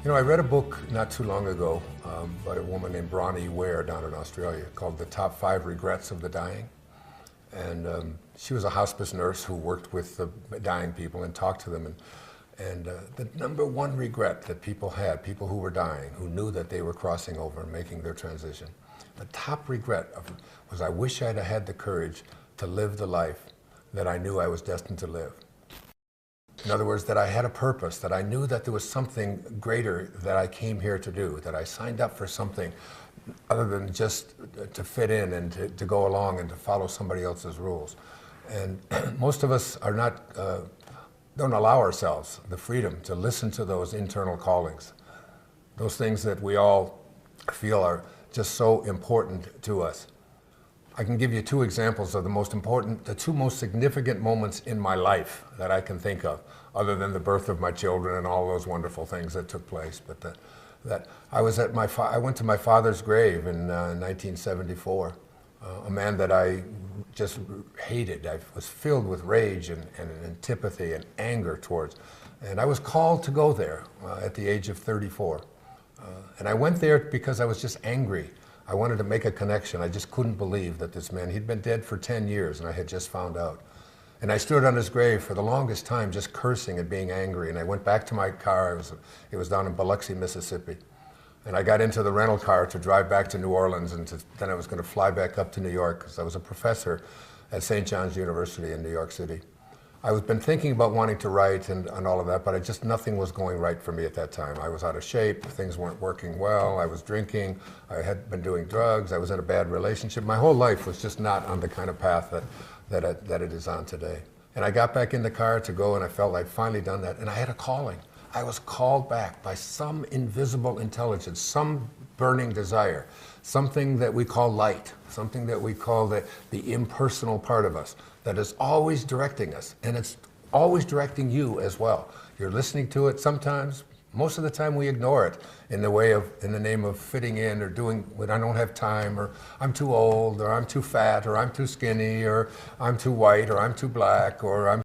You know, I read a book not too long ago by a woman named Bronnie Ware down in Australia called The Top 5 Regrets of the Dying. And she was a hospice nurse who worked with the dying people and talked to them. And the number one regret that people had, people who were dying, who knew that they were crossing over and making their transition, the top regret was, I wish I'd have had the courage to live the life that I knew I was destined to live. In other words, that I had a purpose, that I knew that there was something greater that I came here to do, that I signed up for something other than just to fit in and to go along and to follow somebody else's rules. And most of us are not, don't allow ourselves the freedom to listen to those internal callings, those things that we all feel are just so important to us. I can give you two examples of the two most significant moments in my life that I can think of, other than the birth of my children and all those wonderful things that took place. But I went to my father's grave in 1974, a man that I just hated. I was filled with rage and antipathy and anger towards. And I was called to go there at the age of 34. And I went there because I was just angry. I wanted to make a connection. I just couldn't believe that this man, he'd been dead for 10 years and I had just found out. And I stood on his grave for the longest time just cursing and being angry. And I went back to my car. It was down in Biloxi, Mississippi. And I got into the rental car to drive back to New Orleans, and then I was going to fly back up to New York because I was a professor at St. John's University in New York City. I was been thinking about wanting to write and all of that, but nothing was going right for me at that time. I was out of shape, things weren't working well, I was drinking, I had been doing drugs, I was in a bad relationship. My whole life was just not on the kind of path that it is on today. And I got back in the car to go, and I felt I'd finally done that, and I had a calling. I was called back by some invisible intelligence, some burning desire, something that we call light, something that we call the impersonal part of us that is always directing us, and it's always directing you as well. You're listening to it sometimes. Most of the time we ignore it in the name of fitting in or doing what I don't have time, or I'm too old, or I'm too fat, or I'm too skinny, or I'm too white, or I'm too black, or I'm